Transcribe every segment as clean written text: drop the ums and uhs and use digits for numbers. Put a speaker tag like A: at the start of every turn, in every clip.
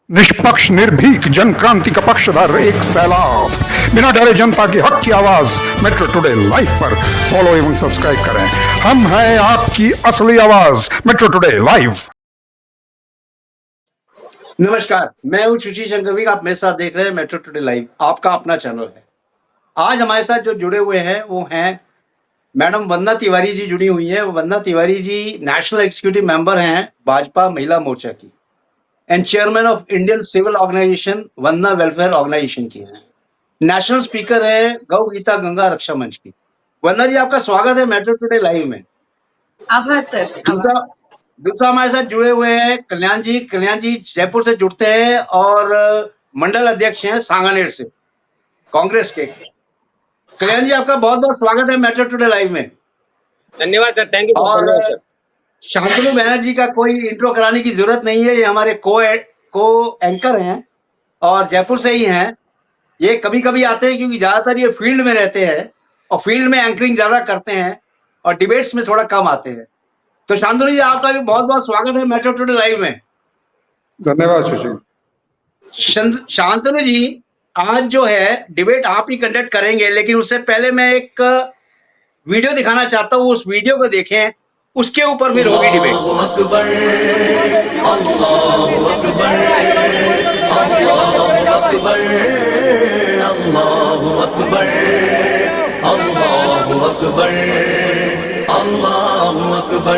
A: निष्पक्ष निर्भीक जन क्रांति का पक्षधर एक सैलाब, बिना डरे जनता की हक की आवाज मेट्रो टुडे लाइव पर फॉलो एवं सब्सक्राइब करें। हम हैं आपकी असली आवाज, मेट्रो टुडे लाइव।
B: नमस्कार, मैं हूं सुशील शंकर। आप मेरे साथ देख रहे हैं मेट्रो टुडे लाइव, आपका अपना चैनल है। आज हमारे साथ जो जुड़े हुए हैं वो हैं मैडम वंदना तिवारी जी जुड़ी हुई हैं। Vandana Tiwari ji national executive member हैं भाजपा महिला मोर्चा की and chairman of Indian civil organisation Vandana welfare organisation की हैं। नेशनल स्पीकर है गौ गीता गंगा रक्षा मंच की। वंदना जी, आपका स्वागत है मेट्रो टुडे लाइव में।
C: आभार सर।
B: दूसरा हमारे साथ जुड़े हुए हैं कल्याण जी। कल्याण जी जयपुर से जुड़ते हैं और मंडल अध्यक्ष हैं सांगानेर से, कांग्रेस के। कल्याण जी, आपका बहुत बहुत स्वागत है मेट्रो टुडे लाइव में।
D: धन्यवाद सर, थैंक यू।
B: और शांतनु बैनर्जी का कोई इंट्रो कराने की जरूरत नहीं है, ये हमारे को एंकर हैं और जयपुर से ही हैं। ये कभी कभी आते हैं क्योंकि ज्यादातर ये फील्ड में रहते हैं और फील्ड में एंकरिंग ज्यादा करते हैं और डिबेट्स में थोड़ा कम आते हैं। तो शांतनु जी, आपका भी बहुत बहुत स्वागत है मेट्रो टुडे लाइव में।
A: धन्यवाद सुशील।
B: शांतनु जी, आज जो है डिबेट आप ही कंडक्ट करेंगे, लेकिन उससे पहले मैं एक वीडियो दिखाना चाहता हूँ। उस वीडियो को देखें, उसके ऊपर फिर होगी डिबेट।
E: अल्लाहु अकबर, अल्लाहु अकबर, अल्लाहु अकबर, अल्लाहु अकबर, अल्लाहु अकबर।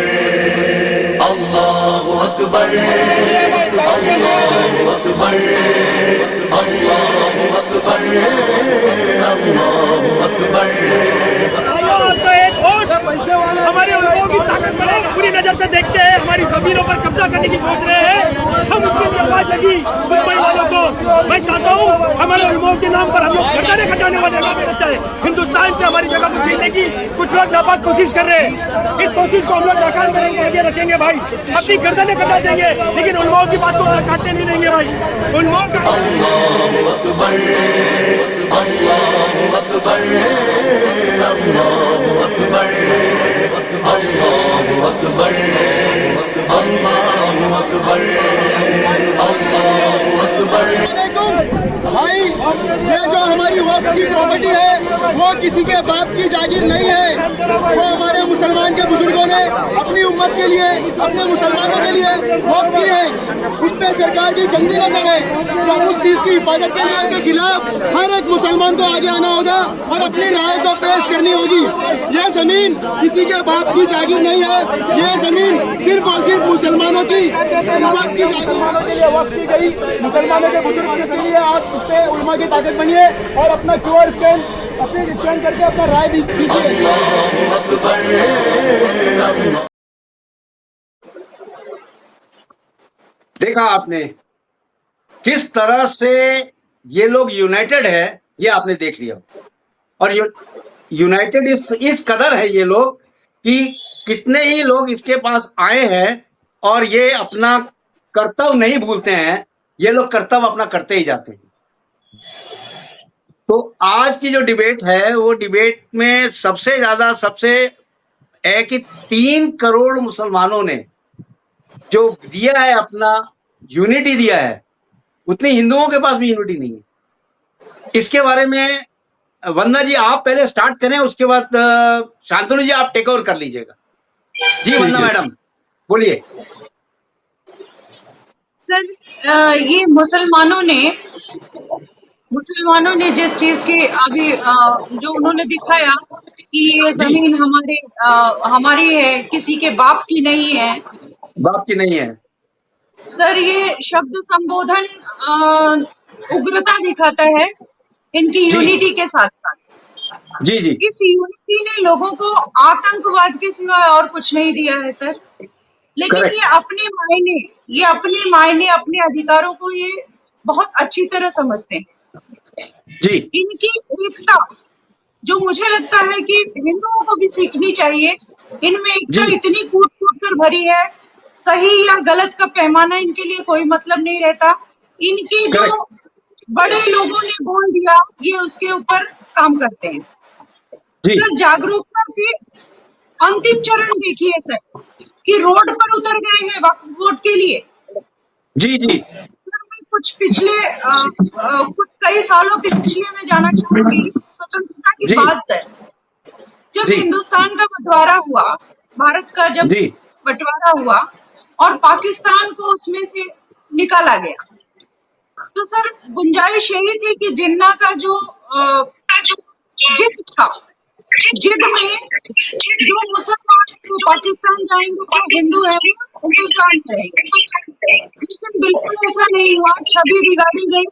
F: हमारे लोगों की ताकत बने, पूरी नजर से देखते हैं, हमारी जमीनों पर कब्जा करने की सोच रहे हैं। हम उसके लिए आवाज लगी मुंबई वालों को। मैं चाहता हूँ हमारे उलमाओं के नाम पर हम लोग घटाने खटाने वाले ना देना चाहे। हिंदुस्तान से हमारी जगह को छीनने की कुछ लोग नापाक कोशिश कर रहे हैं। इस कोशिश को हम लोग नाकाम करेंगे, आगे रखेंगे भाई। अपनी गर्दनें कटा देंगे, लेकिन उलमाओं की बात को काटने नहीं देंगे भाई। उलमाओं का
E: अल्लाहु अकबर, अल्लाहु अकबर, अल्लाहु अकबर, अल्लाहु अकबर, अल्लाहु अकबर, अल्लाहु अकबर।
G: भाई, ये जो हमारी वक्फ की प्रॉपर्टी है वो किसी के बाप की जागीर नहीं है। वो हमारे मुसलमान के बुजुर्गों ने अपनी उम्मत के लिए, अपने मुसलमानों के लिए वक्फ की है। उस पर सरकार की गंदी नजर है। तो उस चीज की हिफाजत के लिए उनके खिलाफ हर एक मुसलमान को आगे आना होगा और अपनी राय को पेश करनी होगी। ये जमीन किसी के बाप की जागीर नहीं है। ये जमीन सिर्फ और सिर्फ मुसलमानों की उम्मत की जागीर के लिए वक्फ की गई। मुसलमानों के बुजुर्गों के लिए आप उस पर उलमा की ताकत बनिए और अपना QR स्कैन करके अपना राय दीजिए।
B: देखा आपने किस तरह से ये लोग यूनाइटेड है, ये आपने देख लिया। और यूनाइटेड इस कदर है ये लोग कि कितने ही लोग इसके पास आए हैं और ये अपना कर्तव्य नहीं भूलते हैं। ये लोग कर्तव्य अपना करते ही जाते हैं। तो आज की जो डिबेट है वो डिबेट में सबसे ज्यादा है कि 3 करोड़ मुसलमानों ने जो दिया है, अपना यूनिटी दिया है, उतनी हिंदुओं के पास भी यूनिटी नहीं है। इसके बारे में वंदना जी आप पहले स्टार्ट करें, उसके बाद शांतनु जी आप टेक ओवर कर लीजिएगा। जी वंदना मैडम बोलिए।
C: सर, ये मुसलमानों ने जिस चीज के अभी जो उन्होंने दिखाया कि ये जमीन हमारी है, किसी के बाप की नहीं है।
B: बाप की नहीं है
C: सर, ये शब्द संबोधन उग्रता दिखाता है इनकी यूनिटी के साथ साथ।
B: जी जी।
C: इस यूनिटी ने लोगों को आतंकवाद के सिवा और कुछ नहीं दिया है सर। लेकिन
B: Correct.
C: ये अपने मायने अपने अधिकारों को ये बहुत अच्छी तरह समझते हैं।
B: जी।
C: इनकी एकता जो मुझे लगता है कि हिंदुओं को भी सीखनी चाहिए। इनमें एकता इतनी कूट कूट कर भरी है, सही या गलत का पैमाना इनके लिए कोई मतलब नहीं रहता। इनके जो बड़े लोगों ने बोल दिया, ये उसके ऊपर काम करते हैं। सर, जागरूकता के अंतिम चरण देखिए सर, कि रोड पर उतर गए हैं वक्फ बोर्ड के लिए।
B: जी जी।
C: कुछ पिछले कुछ कई सालों पिछले में जाना चाहूंगी, स्वतंत्रता की
B: जी।
C: बात है। जब
B: जी।
C: हिंदुस्तान का बंटवारा हुआ, भारत का जब
B: जी।
C: बंटवारा हुआ और पाकिस्तान को उसमें से निकाला गया, तो सर गुंजाइश यही थी कि जिन्ना का जो जिद था, जिद में जो मुसलमान जो पाकिस्तान जाएंगे, जो हिंदू है वो हिंदुस्तान में रहेंगे। लेकिन बिल्कुल ऐसा नहीं हुआ, छवि बिगाड़ी गई।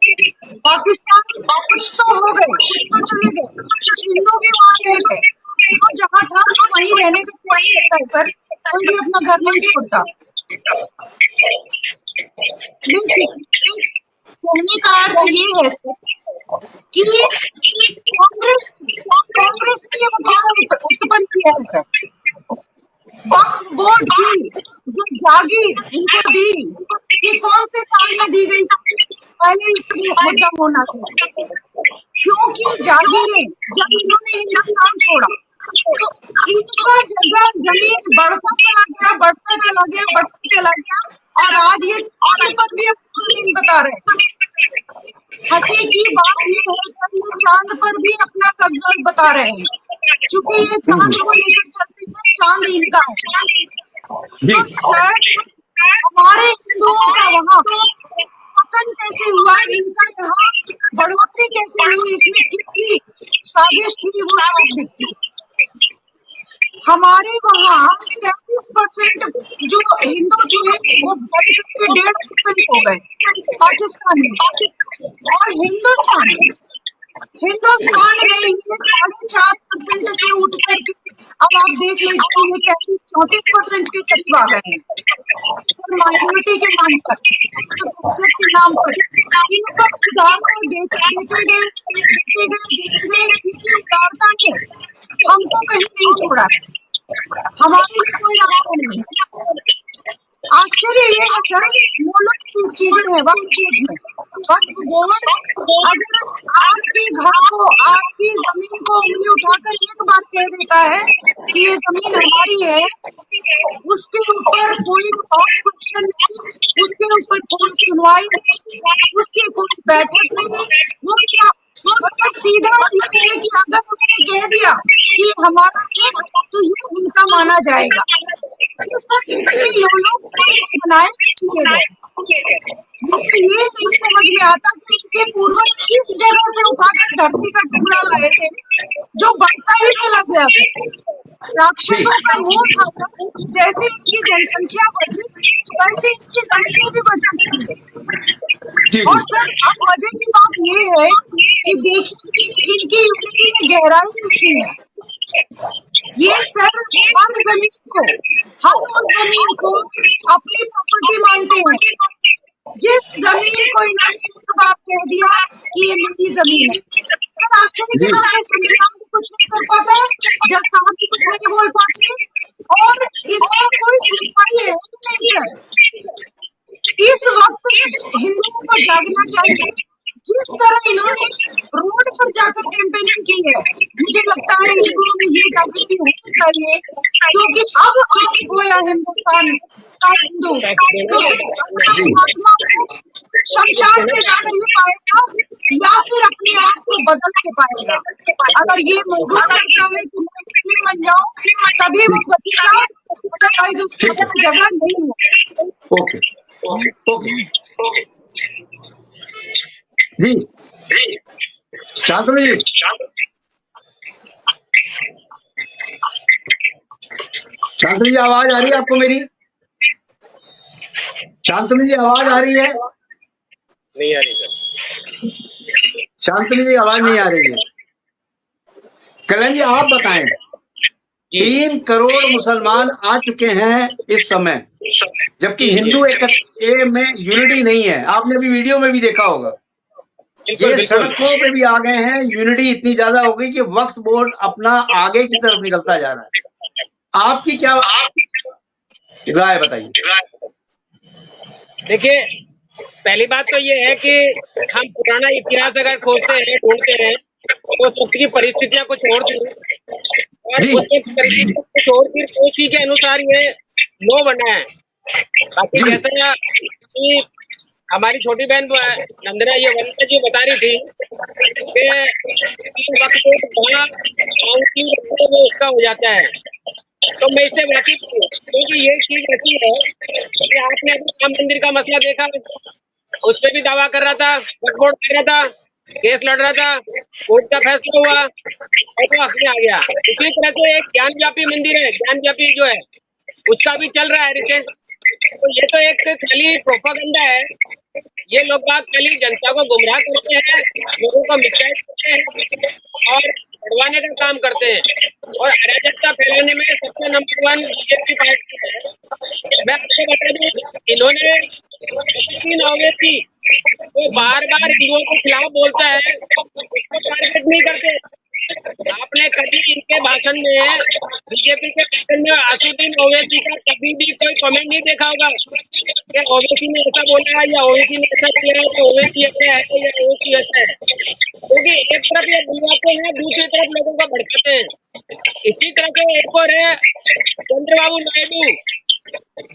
C: पाकिस्तान कुछ तो हो गए, कुछ तो चले गए, कुछ हिंदू भी वहां रह गए। वो जहाँ था वो वहीं रहने का प्रयास करता है सर, कोई भी अपना घर नहीं छोड़ता। लेकिन कहने का अर्थ ये है सर कि कांग्रेस ने ये मुद्दा उत्पन्न किया है सर। वक्फ बोर्ड की जो जागीर इनको दी, ये कौन से साल में दी गई? पहले इसका मुद्दा होना चाहिए, क्योंकि जागीरें जब इन्होंने हिंदुस्तान छोड़ा तो इनका जगह जमीन बढ़ता चला गया, बढ़ता चला गया, बढ़ता चला गया, और आज ये चांद पर भी अपनी जमीन बता रहे हैं। हंसी की बात ये है सर, ये चांद पर भी अपना कब्जा बता रहे हैं, क्योंकि ये चांद को लेकर चलते हैं, चांद इनका है। तो सर हमारे हिंदुओं का वहाँ पतन कैसे हुआ, इनका यहाँ बढ़ोतरी कैसे हुई, इसमें किसकी साजिश थी वो सब दिखती। हमारे वहाँ 33% जो हिंदू थे वो बढ़ के 1.5% हो गए पाकिस्तान में, और हिंदुस्तान में ये 4.5% से उठ करके अब आप देख लीजिए ये 34% के करीब आ गए हैं। माइनॉरिटी के नाम पर, के नाम पर इन पर उदारता देते गए, इनकी उदारता ने हमको कहीं नहीं छोड़ा, हमारे लिए कोई रास्ता नहीं। आश्चर्य ये है सर, मूलक की चीजें है वक्त में, वक्त बोर्ड अगर आपके घर को, आपकी जमीन को उंगली उठाकर एक बार कह देता है कि ये जमीन हमारी है, उसके ऊपर कोई क्रॉस क्वेश्चन नहीं, उसके ऊपर कोई सुनवाई नहीं, उसकी कोई बैठक नहीं, वो क्या मतलब सीधा ये है कि अगर उन्होंने कह दिया कि हमारा है तो ये उनका माना जाएगा। ये सब लोग बनाए किए गए, मुझे ये नहीं समझ में आता कि इनके पूर्वज किस जगह से उठाकर धरती का टुकड़ा लाए थे जो बढ़ता ही चला गया था। राक्षसों का मोह था सर, जैसे इनकी जनसंख्या बढ़ी वैसे इनकी जमीनें भी बढ़ती। और सर अब मजे की बात ये है कि देखिए इनकी यूनिटी में गहराई कितनी है। ये सर हर जमीन को, हर उस जमीन को अपनी प्रॉपर्टी मानते हैं। जिस जमीन को इन्होंने एक बार कह दिया कि ये मेरी जमीन है, सर आश्चर्य की बात है संविधान भी कुछ नहीं कर पाता, जज साहब भी कुछ नहीं बोल पाते, और इसका कोई सुनवाई है नहीं सर। इस वक्त हिंदुओं को जागना चाहिए। जिस तरह इन्होंने रोड पर जाकर कैंपेनिंग की है, मुझे लगता है हिंदुओं में ये जागृति होनी चाहिए, क्योंकि अब आप खोया हिंदुस्तान का हिंदू तो महात्मा को शमशान से जाकर ही पाएगा या फिर अपने आप को बदल के पाएगा। अगर ये मंजूर करता है कि मैं मुस्लिम बन जाऊं तभी वो बचेगा, अदरवाइज उसकी जगह नहीं है।
B: ओके जी, शांतनु जी, शांतनु जी आवाज आ रही है आपको मेरी? शांतनु जी आवाज आ रही है?
D: नहीं आ रही सर।
B: शांतनु जी आवाज नहीं आ रही है। कल्याण जी आप बताएं, 3 करोड़ मुसलमान आ चुके हैं इस समय, जबकि हिंदू एक में यूनिटी नहीं है। आपने अभी वीडियो में भी देखा होगा, ये सड़कों पे भी आ गए हैं। यूनिटी इतनी ज्यादा हो गई कि वक्फ बोर्ड अपना आगे की तरफ निकलता जा रहा है। आपकी क्या राय बताइए?
D: देखिए, पहली बात तो ये है कि हम पुराना इतिहास अगर खोजते हैं, ढूंढते हैं, तो उस वक्त की परिस्थितियां कुछ और थी, और उस वक्त परिस्थितियां कुछ और थी, उसी के अनुसार ये लो बना है। बाकी जैसा कि हमारी छोटी बहन नंदना ये वंदना जी बता रही थी कि वक्त वो उसका हो जाता है। तो मैं इससे वाकिफ हूँ, क्योंकि ये चीज ऐसी है कि आपने अभी राम मंदिर का मसला देखा, उस पर भी दावा कर रहा था, वक्फ बोर्ड कर रहा था, केस लड़ रहा था, कोर्ट का फैसला हुआ और वो हक में आ गया। उसी तरह से एक ज्ञान व्यापी मंदिर है, ज्ञान व्यापी जो है उसका भी चल रहा है रिसेंट। तो ये तो एक खाली प्रोपागेंडा है, ये लोग बाग खाली जनता को गुमराह करते हैं, लोगों को मिसगाइड करते हैं और बढ़वाने का काम करते हैं और अराजकता फैलाने में सबसे नंबर 1 बीजेपी पार्टी है। मैं आपको बता दूं, इन्होंने ओवैसी वो बार-बार हिंदुओं के खिलाफ बोलता है, उसको टारगेट नहीं करते। आपने कभी इनके भाषण में, बीजेपी के भाषण में असदुद्दीन ओवैसी का कभी भी कोई कमेंट नहीं देखा होगा कि ओवैसी ने ऐसा बोला या ओवैसी ने ऐसा किया है, तो ओवैसी ऐसा है या ओवैसी ऐसा है। क्योंकि एक तरफ ये बुलवाते हैं, दूसरी तरफ लोगों को भड़काते हैं। इसी तरह से एक और है चंद्रबाबू नायडू,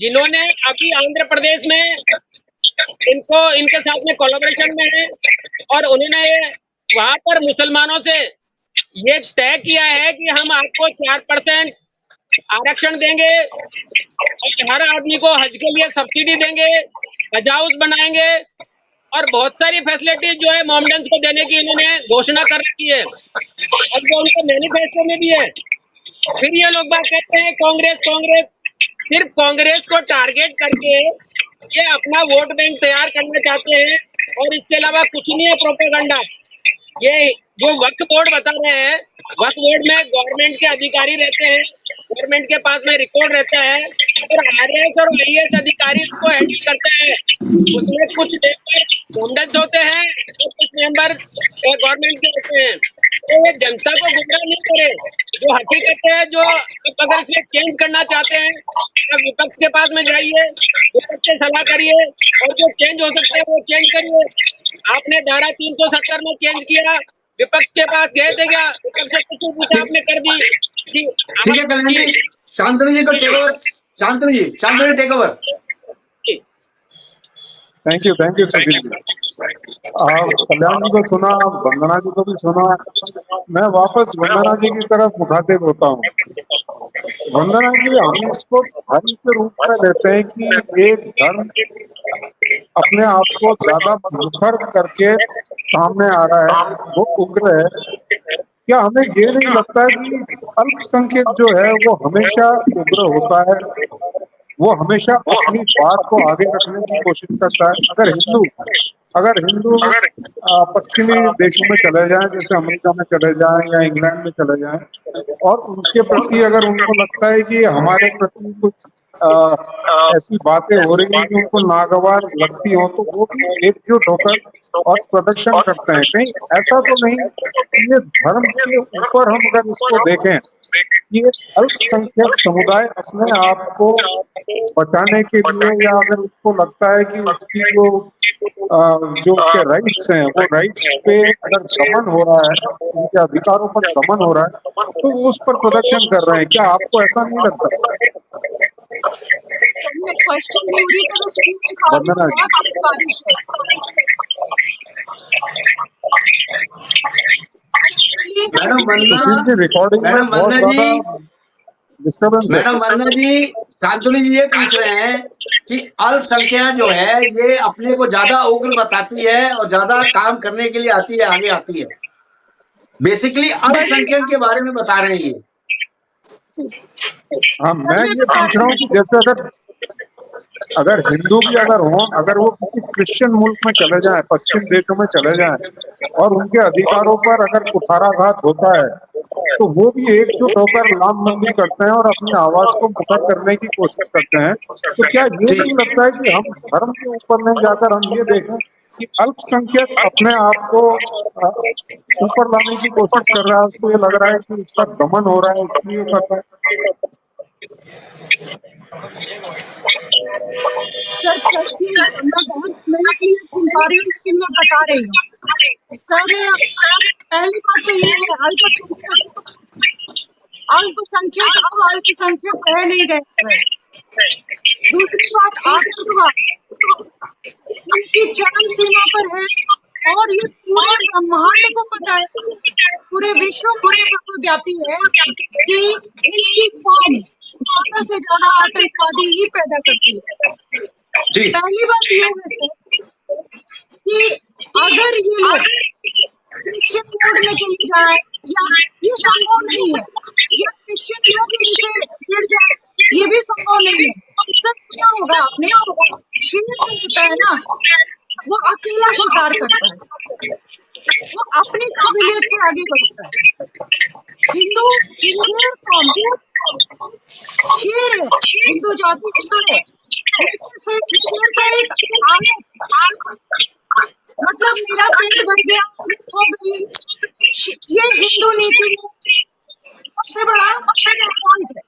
D: जिन्होंने अभी आंध्र प्रदेश में इनके साथ में कोलैबोरेशन में है और उन्होंने वहां पर मुसलमानों से ये तय किया है कि हम आपको 4% आरक्षण देंगे और हर आदमी को हज के लिए सब्सिडी देंगे, हज हाउस बनाएंगे और बहुत सारी फैसिलिटीज जो है मोमडन्स को देने की इन्होंने घोषणा कर रखी है और जो उनके मैनिफेस्टो में भी है। फिर ये लोग बात कहते हैं कांग्रेस, सिर्फ कांग्रेस को टारगेट करके ये अपना वोट बैंक तैयार करना चाहते हैं और इसके अलावा कुछ नहीं है प्रोपेगेंडा। ये जो वक्फ बोर्ड बता रहे हैं, वक्फ बोर्ड में गवर्नमेंट के अधिकारी रहते हैं, गवर्नमेंट के पास में रिकॉर्ड रहता है और आरएस और आईएएस अधिकारी उसको हैंडल करते हैं। उसमें कुछ मेंबर मोमडन्स होते हैं और कुछ मेंबर गवर्नमेंट के होते हैं। तो ये जनता को गुमराह नहीं करे, जो हकीकत है, जो अगर इसमें चेंज करना चाहते हैं तो विपक्ष के पास में जाइए, विपक्ष से सलाह करिए और जो चेंज हो सकता है वो चेंज करिए। आपने धारा 370 में चेंज किया, विपक्ष के पास गए थे क्या? विपक्ष से कुछ पूछा, आपने कर दी।
B: ठीक है कल्याण जी, शांतनु जी को take over. Shantanu ji take over.
A: Thank you Sudhir ji. Kalyan ji को सुना, वंदना जी को भी सुना। मैं वापस वंदना जी की तरफ मुखातिब होता हूँ। वंदना जी, हम इसको धर्म के रूप में लेते हैं कि एक धर्म अपने आप को ज्यादा मुखर करके सामने आ रहा है, वो उग्र है। क्या हमें ये नहीं लगता है कि अल्पसंख्यक जो है वो हमेशा उग्र होता है, वो हमेशा अपनी बात को आगे रखने की कोशिश करता है? अगर हिंदू पश्चिमी देशों में चले जाएं, जैसे अमेरिका में चले जाएं या इंग्लैंड में चले जाएं, और उनके प्रति अगर उनको लगता है कि हमारे प्रति कुछ ऐसी बातें हो रही हैं कि उनको नागवार लगती हो, तो वो भी एकजुट होकर और प्रदर्शन करते हैं। कहीं ऐसा तो नहीं कि ये धर्म के ऊपर हम अगर इसको देखें कि अल्पसंख्यक समुदाय अपने आप को बचाने के लिए, या अगर उसको लगता है कि उसकी जो उसके राइट्स हैं, वो राइट्स पे अगर दमन हो रहा है, उनके अधिकारों पर दमन हो रहा है, तो वो उस पर प्रदर्शन कर रहे हैं। क्या आपको ऐसा नहीं लगता?
C: क्वेश्चन पूरी तरह से
A: वंदना जी,
C: बारिश है।
B: मैडम वंदना,
A: रिकॉर्डिंग में बहुत ज्यादा डिस्टर्बेंस है।
B: मैडम वंदना जी, शांतनु जी ये पूछ रहे हैं कि अल्पसंख्यक जो है ये अपने को ज्यादा उग्र बताती है और ज्यादा काम करने के लिए आती है, आगे आती है। बेसिकली अल्पसंख्यक के बारे में बता रहे हैं ये।
A: हाँ, मैं ये पूछ रहा हूँ कि जैसे अगर हिंदू भी अगर हो, अगर वो किसी क्रिश्चियन मुल्क में चले जाएं, पश्चिम देशों में चले जाएं, और उनके अधिकारों पर अगर कुठाराघात होता है, तो वो भी एकजुट होकर लामबंदी करते हैं और अपनी आवाज को मुखर करने की कोशिश करते हैं। तो क्या ये नहीं लगता है कि हम धर्म के ऊपर नहीं जाकर हम ये देखें कि अल्पसंख्यक अपने आप को ऊपर लाने की कोशिश कर रहा है, उसको ये लग रहा है कि उसका दमन हो रहा है, इसलिए कर रहा है?
C: सर प्रश्न मैं बहुत क्लियर सुन पा रही हूँ, लेकिन मैं बता रही हूँ सर। पहली बात तो ये है, अल्पसंख्यक अब अल्पसंख्यक रह नहीं गए। दूसरी बात, आतंकवाद, इनकी चरम सीमा पर है और ये पूरे ब्रह्मांड को पता है, पूरे विश्व पूरे सर्वव्यापी है कि इनकी कौम ज्यादा से ज्यादा आतंकवादी ही पैदा करती है।
B: जी
C: पहली बात ये है सर कि अगर ये लोग क्रिश्चियन मोड में चली जाए, या ये संभव नहीं है, या क्रिश्चियन लोग इनसे जुड़ जाए, ये भी संभव नहीं है। सर क्या होगा, आपने शेर जो होता है ना, वो अकेला शिकार करता है, वो अपनी काबिलियत से आगे बढ़ता है। हिंदू शेर फॉर्म शेर है, हिंदू जाति शेर है, लेकिन शेर का एक आलस, मतलब मेरा पेट भर गया, सो गई, ये हिंदू नीति में सबसे बड़ा पॉइंट है।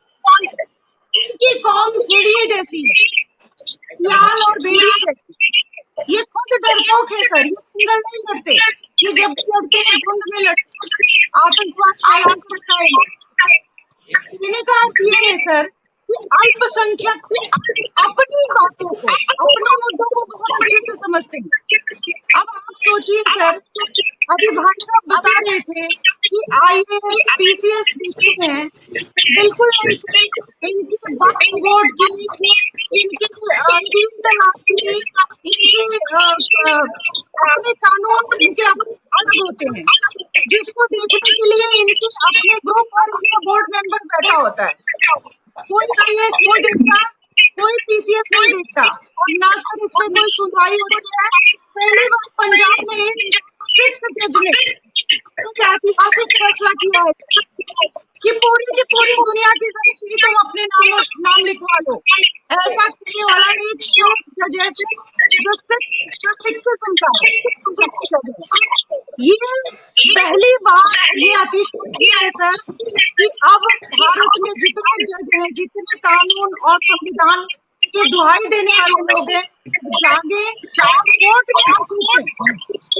C: इनकी कौम भेड़िए जैसी है, सियाल और भेड़िए जैसी। ये खुद डरपोक है सर, ये सिंगल नहीं लड़ते, ये जब भी लड़ते हैं झुंड में लड़ते हैं। आतंकवाद फैला के रखा है। मैंने कहा ये है सर कि अल्पसंख्यक अपनी बातों को, अपने मुद्दों को बहुत अच्छे से समझते हैं। अब आप सोचिए सर, अभी भाई साहब बता रहे थे कि IAS PCS देखते हैं, बिल्कुल नहीं सर। इनके वक्फ बोर्ड की, इनके 3 तलाक की, इनके अपने कानून इनके अलग होते हैं, जिसको देखने के लिए इनके अपने ग्रुप और इनका बोर्ड मेंबर बैठा होता है। कोई IAS नहीं देखता, कोई PCS नहीं देखता, और ना सर इस पे कोई सुनवाई होती है। पहली बार पंजाब में एक सिख जज ने एक ऐतिहासिक फैसला किया है कि पूरी की पूरी दुनिया की जमीन तुम अपने नाम लिखवा लो। ऐसा करने वाला एक शेख जज है जो सिखिज्म का सिख जज है। ये पहली बार ये अतिशयोक्ति है सर कि अब भारत में जितने जज हैं, जितने कानून और संविधान के दुहाई देने वाले लोग हैं, जागे कोर्ट के वसूल।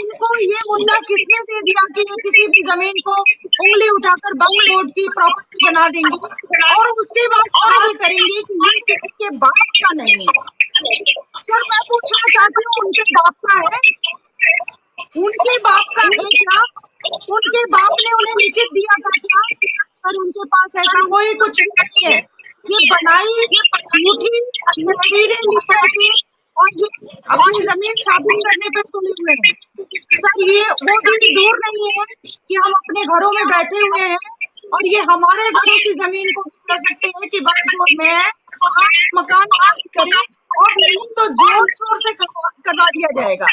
C: इनको ये मुद्दा किसने दे दिया कि ये किसी भी जमीन को उंगली उठाकर वक्फ बोर्ड की प्रॉपर्टी बना देंगे और उसके बाद सवाल करेंगे कि ये किसी के बाप का नहीं है। सर मैं पूछना चाहती हूँ, उनके बाप का है? उनके बाप का है क्या? उनके बाप ने उन्हें लिखित दिया था क्या? सर उनके पास ऐसा कोई कुछ नहीं है। ये बनाई झूठी तहरीरें लिख करके और ये अपनी जमीन साबित करने पे तुले हुए हैं। सर ये वो दिन दूर नहीं है कि हम अपने घरों में बैठे हुए हैं और ये हमारे घरों की जमीन को कह सकते हैं कि वक्फ बोर्ड में है, आप मकान आप करें, और नहीं तो जोर शोर से करवा दिया जाएगा।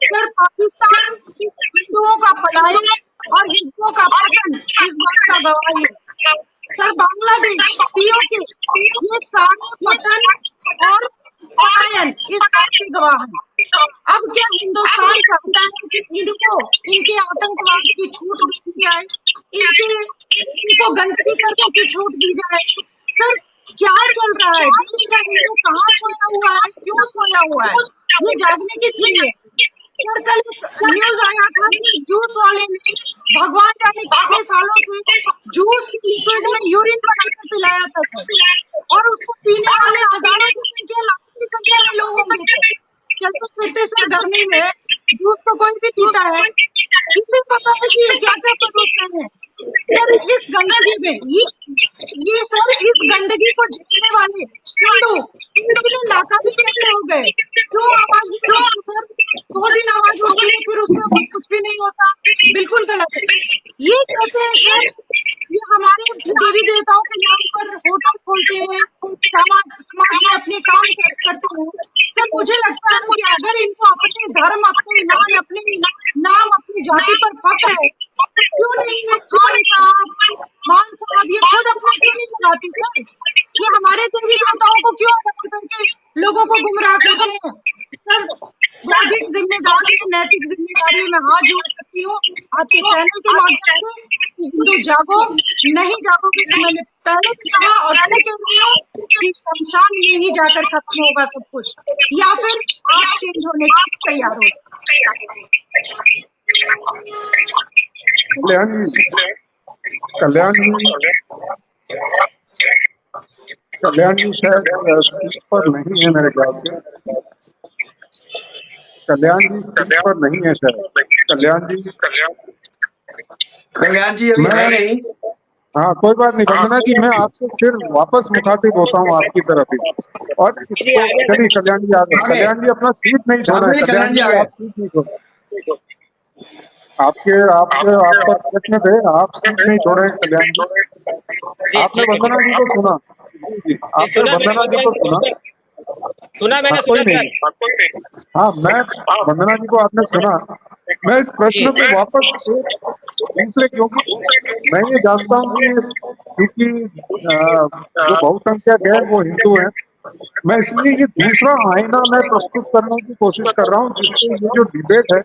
C: सर पाकिस्तान हिंदुओं का पलायन और हिंदुओं का पतन इस बात का गवाही है। सर बांग्लादेश POK ये सारे पतन और पलायन इस बात के गवाह हैं। अब क्या हिंदुस्तान चाहता है कि इनके आतंकवाद की छूट दी जाए, इनको गंदगी करने की छूट दी जाए? सर क्या चल रहा है? देश का हिंदू कहाँ सोया हुआ है, क्यों सोया हुआ है? ये जागने की चीज है। सर कल एक न्यूज आया था कि जूस वाले ने भगवान जाने कितने सालों से जूस की लिक्विड में यूरिन बनाकर पिलाया था सर, और उसको पीने वाले हजारों की संख्या, लाखों की संख्या में लोग होंगे सर। चलते फिरते सर गर्मी में जूस तो कोई भी पीता है, किसे पता है कि ये क्या क्या परोसते हैं? सर इस गंदगी में ये सर इस गंदगी को झेलने वाले हिंदू इतने नाकाबी कैसे हो गए? क्यों आवाज नहीं होती सर? 2 दिन आवाज उठती है फिर उसमें कुछ भी नहीं होता, बिल्कुल गलत है। ये कहते हैं सर ये हमारे देवी देवताओं के नाम पर होटल खोलते हैं, समाज में अपने काम करते हैं। सर मुझे लगता है कि अगर इनको अपने धर्म, अपने ईमान, अपने नाम, अपनी जाति पर फक्र है, क्यों नहीं ये खान साहब, मान साहब ये खुद अपना क्यों नहीं लगाती सर? ये हमारे देवी देवताओं को क्यों अडॉप्ट करके लोगों को गुमराह करते हैं? सर बौद्धिक जिम्मेदारी, नैतिक जिम्मेदारी में हाथ जोड़ सकती हूँ आपके चैनल के माध्यम से कि हिंदू जागो। नहीं जागोगे तो मैंने पहले भी कहा और फिर कह रही हूँ कि शमशान में ही जाकर खत्म होगा सब कुछ, या फिर आप चेंज होने के तैयार हो।
A: कल्याण जी शायद सीट पर नहीं है मेरे ख्याल से। कल्याण जी स्क्रीन पर नहीं है शायद।
B: कल्याण जी अभी है
A: मैं
B: नहीं।
A: हाँ कोई बात नहीं वंदना जी, मैं आपसे फिर वापस मुखातिब होता हूँ आपकी तरफ ही। और
D: जी
A: इसको
D: आगे
A: चलिए कल्याण जी आ गए।
B: आ गए।
A: कल्याण जी अपना सीट नहीं छोड़े,
B: शामिल कल्याण
A: कल्याण
B: जी आ
A: जी
B: गए।
A: आप सीट नहीं छोड़े। आप पर प्रश्न थे, आप सीट नहीं छोड़े कल्याण जी।
D: जी
A: आपने
D: ठीक है
A: वंदना जी को सुना? जी जी,
D: जी
A: आपने वंदना जी को सुना?
D: सुना
A: हाँ
D: मैंने
A: कोई
D: सुना
A: नहीं,
D: सर।
A: हाँ मैं वंदना जी को आपने सुना। मैं इस
D: जी
A: प्रश्न को वापस एक दूसरे, क्योंकि मैं ये जानता हूँ कि क्योंकि जो बहुसंख्यक है वो हिंदू है, मैं इसलिए ये दूसरा आईना मैं प्रस्तुत करने की कोशिश कर रहा हूँ जिससे ये जो डिबेट है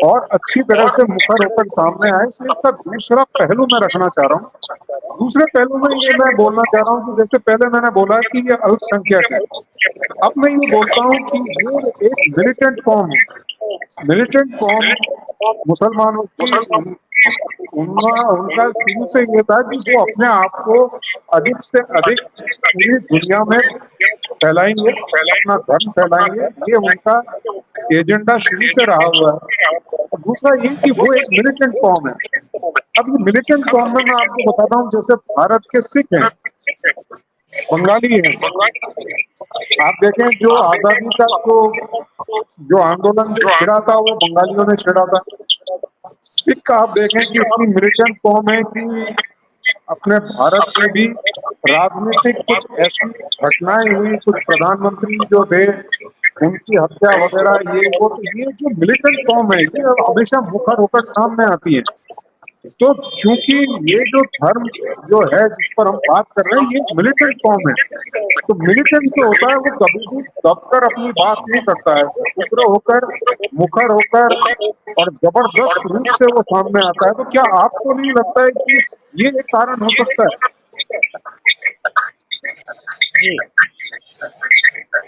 A: और अच्छी तरह से मुखर होकर सामने आए, इसलिए इसका दूसरा पहलू मैं रखना चाह रहा हूँ। दूसरे पहलू में ये मैं बोलना चाह रहा हूँ कि जैसे पहले मैंने बोला कि ये अल्पसंख्यक है, अब मैं ये बोलता हूँ कि ये एक मिलिटेंट कौम है। मिलिटेंट कौम मुसलमानों की उनका शुरू से ये था कि वो अपने आप को अधिक से अधिक पूरी दुनिया में फैलाएंगे, अपना धर्म फैलाएंगे, ये उनका एजेंडा शुरू से रहा हुआ है। और दूसरा ये कि वो एक मिलिटेंट कौम है। अब ये मिलिटेंट कौम में मैं आपको बताता हूँ, जैसे भारत के सिख हैं, बंगाली हैं। आप देखें जो आजादी का जो आंदोलन जो छिड़ा था वो बंगालियों ने छिड़ा था। सिख आप देखें कि इतनी मिलिटेंट कौम है कि अपने भारत में भी राजनीतिक कुछ ऐसी घटनाएं हुई, कुछ प्रधानमंत्री जो थे उनकी हत्या वगैरह, ये वो, तो ये जो मिलिटेंट कौम है ये हमेशा मुखर होकर सामने आती है। तो चूंकि ये जो धर्म जो है जिस पर हम बात कर रहे हैं, ये मिलिटेंट कौम है, तो मिलिटेंट जो होता है वो कभी भी दबकर अपनी बात नहीं करता है, वो उग्र होकर, मुखर होकर और जबरदस्त रूप से वो सामने आता है। तो क्या आपको नहीं लगता है कि ये एक कारण हो सकता है?
D: जी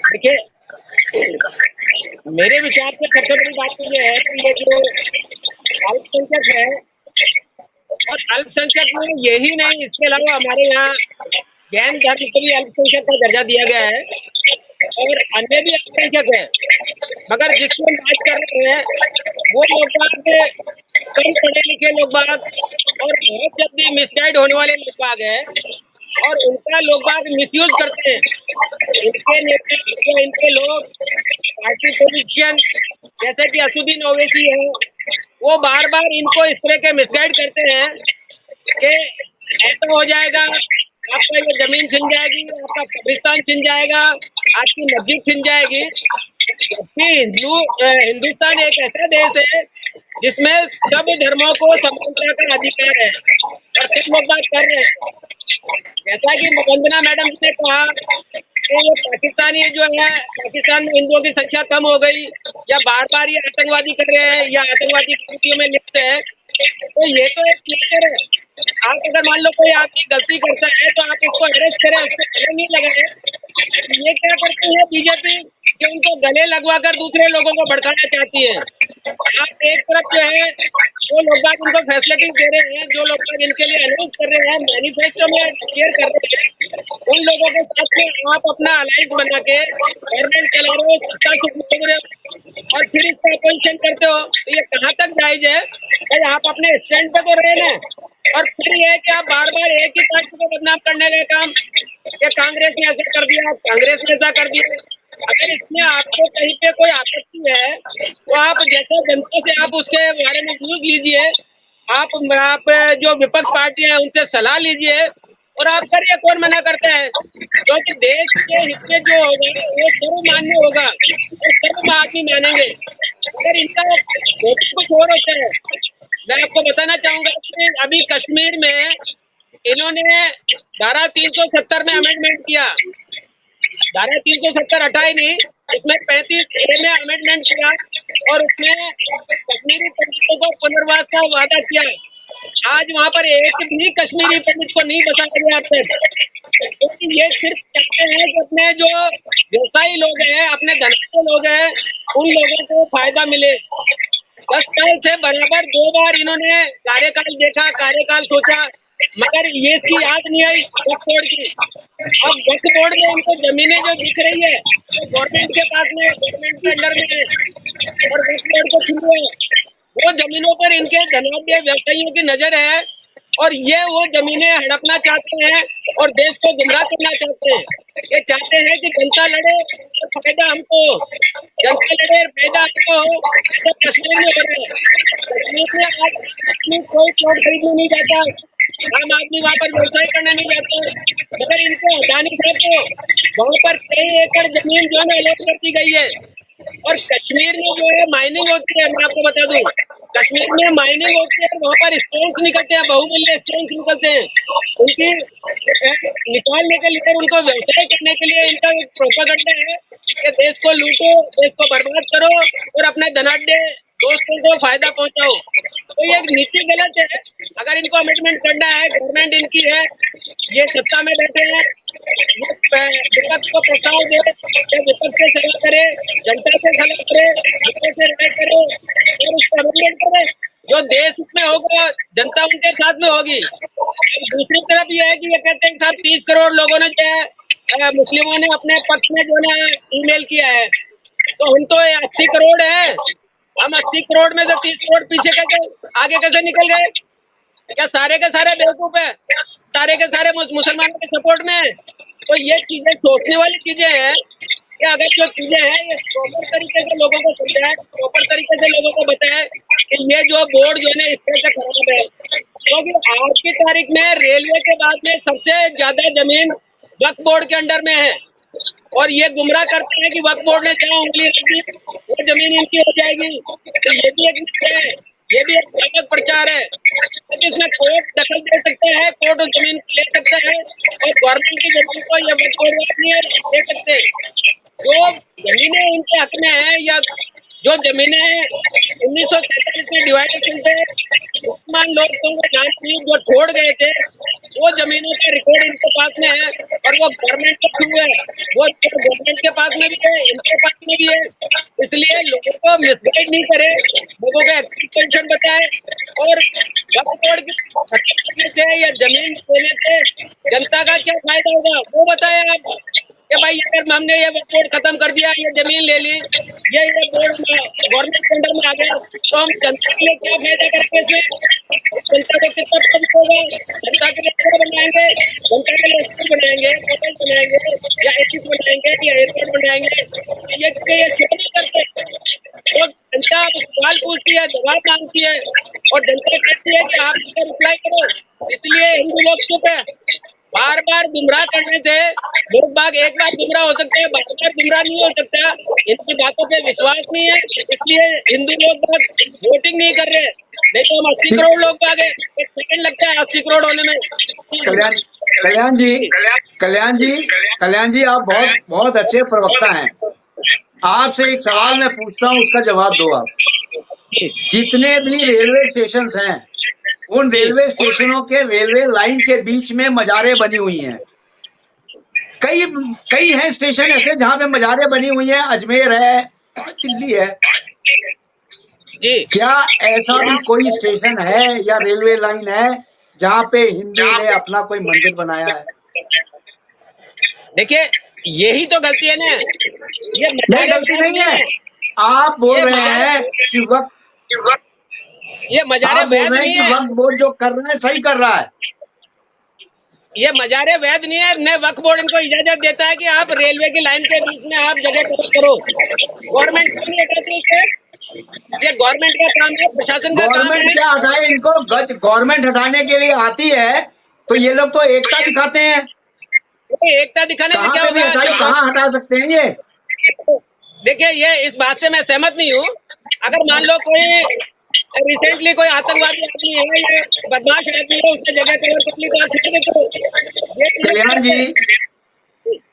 D: देखिए, मेरे विचार से सबसे बड़ी बात तो ये है कि ये जो अल्पसंख्यक है, और अल्पसंख्यक में यही नहीं, इसके अलावा हमारे यहाँ जैन धर्म को भी अल्पसंख्यक का दर्जा दिया गया है और अन्य भी अल्पसंख्यक है। मगर जिसकी हम बात कर रहे हैं वो लोग बाग कम पढ़े लिखे लोग बाग और बहुत जल्दी मिसगाइड होने वाले लोग बाग है, और उनका लोग बाग मिसयूज करते हैं। इनके नेता या इनके लोग पार्टी पॉलिटिशियन जैसे कि असुद्दीन ओवैसी है, वो बार बार इनको इस तरह के मिसगाइड करते हैं कि ऐसा हो जाएगा, आपका ये जमीन छिन जाएगी, आपका कब्रिस्तान छिन जाएगा, आपकी मस्जिद छिन जाएगी। जबकि हिंदुस्तान एक ऐसा देश है जिसमें सब धर्मों को समानता का अधिकार है और सब लोग बात कर रहे हैं। जैसा कि वंदना मैडम ने कहा कि ये पाकिस्तानी जो है, पाकिस्तान में हिंदुओं की संख्या कम हो गई या बार बार ये आतंकवादी कर रहे हैं या आतंकवादी कृतियों में लिप्त है, तो ये तो एक नेचर है। आप अगर मान लो कोई आदमी गलती करता है तो आप उसको अरेस्ट करें, उसको गले नहीं लगाए। ये क्या करती है बीजेपी कि उनको गले लगवाकर दूसरे लोगों को भड़काना चाहती है। आप एक तरफ जो है वो लोग बाग उनको फैसिलिटी दे रहे हैं, जो लोग बाग इनके लिए अनाउंस कर रहे हैं, मैनिफेस्टो में क्लियर कर रहे हैं, उन लोगों के साथ में आप अपना अलायंस बना के गवर्नमेंट चला रहे हो, सत्ता सुख मांग रहे हो और फिर इसका अपोजिशन करते हो, तो ये कहाँ तक जायज है? भाई आप अपने स्टैंड पे तो रहे ना, और फिर ये कि आप बार बार एक ही पार्टी को बदनाम करने का काम कि कांग्रेस ने ऐसा कर दिया, कांग्रेस ने ऐसा कर दिया। अगर इसमें आपको कहीं पे कोई आपत्ति है तो आप जैसा जनता से आप उसके बारे में व्यूज लीजिए, आप जो विपक्ष पार्टी है उनसे सलाह लीजिए और आप करिए, कौन मना करता है? क्योंकि देश के हित में जो होगा वो सर्वमान्य होगा और सर्व आदमी मानेंगे। अगर इनका मोटिव कुछ और होता है, मैं आपको बताना चाहूंगा कि अभी कश्मीर में इन्होंने धारा 370 में अमेंडमेंट किया। धारा 370 हटाई नहीं, उसमें 35A में अमेंडमेंट किया और उसमें कश्मीरी पंडितों को पुनर्वास का वादा किया। आज वहां पर एक भी कश्मीरी पंडित को नहीं बचा गया अब तक, क्योंकि ये सिर्फ चाहते हैं कि अपने जो व्यवसायी लोग हैं, अपने धनाढ्य लोग हैं, उन लोगों को फायदा मिले। 10 साल से बराबर 2 बार इन्होंने कार्यकाल देखा, कार्यकाल सोचा, मगर ये इसकी याद नहीं आई वक्फ बोर्ड की। अब वक्फ बोर्ड में इनको जमीनें जो दिख रही है वो गवर्नमेंट के पास में, गवर्नमेंट के अंडर में है, और वक्फ बोर्ड को छू रहे हैं। वो जमीनों पर इनके धनाढ्य व्यवसायियों की नजर है और ये वो जमीनें हड़पना चाहते हैं और देश को गुमराह करना चाहते हैं। ये चाहते हैं कि जनता लड़े और फायदा हमको हो, जनता लड़े और फायदा हमको हो। तो कश्मीर में हो रहा है। कश्मीर में आज आदमी कोई प्लॉट खरीदने नहीं जाता, आम आदमी वहां पर व्यवसाय करने नहीं जाता, मगर इनको अडानी साहब को वहां पर कई एकड़ जमीन जो है ना अलॉट कर दी गई है। और कश्मीर में जो है माइनिंग होती है, मैं आपको बता दूं, कश्मीर में माइनिंग होती है, वहाँ पर स्टोन्स निकलते हैं, बहुमूल्य स्टोन्स निकलते हैं। उनकी निकालने के लिए, उनको व्यवसाय करने के लिए इनका एक प्रोपेगेंडा है कि देश को लूटो, देश को बर्बाद करो और अपने धनाढ्य दोस्तों को फायदा पहुंचाओ। तो ये नीति गलत है। अगर इनको अमेंडमेंट करना है, गवर्नमेंट इनकी है, ये सत्ता में बैठे हैं, विपक्ष को प्रस्ताव दे, विपक्ष से सलाह करे, जनता से सलाह करे, जनता से राय करे और उसको अमेंडमेंट करे। जो देश में होगा जनता उनके साथ में होगी। दूसरी तरफ ये है कि ये कहते हैं साहब 30 करोड़ लोगों ने जो है मुस्लिमों ने अपने पक्ष में जो है ईमेल किया है, तो हम तो 80 करोड़ है, हम 80 करोड़ में से 30 करोड़ पीछे कैसे आगे कैसे निकल गए? क्या सारे के सारे बेवकूफ है? सारे के सारे मुसलमानों के सपोर्ट में है? तो ये चीजें सोचने वाली चीजें हैं कि अगर जो चीजें हैं ये प्रॉपर तरीके से लोगों को समझाए, प्रॉपर तरीके से लोगों को बताए कि ये जो बोर्ड जो है ना इस तरह से खराब है। क्योंकि आज की तारीख में रेलवे के बाद में सबसे ज्यादा जमीन वक्फ बोर्ड के अंडर में है और ये गुमराह करते हैं कि वक्फ बोर्ड ने जहाँ उंगली रखी वो जमीन इनकी हो जाएगी। तो ये भी एक नीति है, ये भी एक व्यापक प्रचार है। तो इसमें कोर्ट दखल दे सकता है, कोर्ट उस जमीन को ले सकता है और गवर्नमेंट की जमीन को या वक्फ बोर्ड नहीं ले सकते। जो जमीनें इनके हक में है या जो जमीनें 1947 में डिवाइडेशन से मुसलमान लोगों को जानती जो छोड़ गए थे, वो जमीनों का रिकॉर्ड इनके पास में है और वो गवर्नमेंट के थ्रू है, वो गवर्नमेंट के पास में भी है, इनके पास में भी है। इसलिए लोगों को मिसगाइड नहीं करे, लोगों को एक्टिव पोजीशन बताए और वक्फ बोर्ड की खत्म करने से या जमीन देने से जनता का क्या फायदा होगा वो बताए आप कि भाई अगर हमने ये बोर्ड खत्म कर दिया, ये जमीन ले ली, ये बोर्ड गवर्नमेंट के अंडर में आ गया, तो हम जनता के लिए क्या फायदा करेंगे इसमें? जनता को कितना प्रॉफिट होगा? जनता के लिए क्या बनाएंगे? जनता के लिए स्कूल बनाएंगे, होटल बनाएंगे या एयरपोर्ट बनाएंगे या एयरपोर्ट बनाएंगे? ये क्यों नहीं करते? तो जनता सवाल पूछती है, जवाब मांगती है और जनता कहती है कि आप इसका रिप्लाई करो। इसलिए हिंदू लोग चुप है। बार बार गुमराह करने से लोग बाग एक बार गुमराह हो सकते हैं, बार बार गुमराह नहीं हो सकता। इनकी बातों पे विश्वास नहीं है, इसलिए हिंदू लोग वोटिंग नहीं कर रहे। नहीं तो हम 80 करोड़ लोग बाग है, एक सेकंड लगता है 80 करोड़ होने में।
B: कल्याण जी आप बहुत अच्छे प्रवक्ता हैं। आपसे एक सवाल मैं पूछता हूँ, उसका जवाब दो आप। जितने भी रेलवे स्टेशन हैं, उन रेलवे स्टेशनों के रेलवे लाइन के बीच में मजारें बनी हुई हैं। कई हैं स्टेशन ऐसे जहां पे मजारें बनी हुई हैं, अजमेर है, दिल्ली है।
D: जी
B: क्या ऐसा भी कोई स्टेशन है या रेलवे लाइन है जहां पे हिंदू ने अपना कोई मंदिर बनाया है?
D: देखिए यही तो गलती है ना, ये
B: नहीं, गलती नहीं है। आप बोल रहे हैं कि
D: ये मजारे वैध नहीं है,
B: वक्फ बोर्ड जो कर रहा है सही कर रहा है।
D: ये मजारे वैध नहीं है। न वक्फ बोर्ड इनको इजाजत देता है कि आप रेलवे की लाइन के बीच में आप जगह करो। गवर्नमेंट नहीं हटाती है, ये गवर्नमेंट का काम है, प्रशासन का काम है।
B: गवर्नमेंट क्या हटाए इनको? गवर्नमेंट हटाने के लिए आती है तो ये लोग तो एकता दिखाते हैं।
D: एकता दिखाने में क्या होगा?
B: कहाँ हटा सकते हैं ये?
D: देखिए ये इस बात से मैं सहमत नहीं हूँ। अगर मान लो कोई रिसेंटली कोई आतंकवादी आदमी है या बदमाश आदमी है, उसने जगह कवर कर ली तो आप छोड़ देते हो।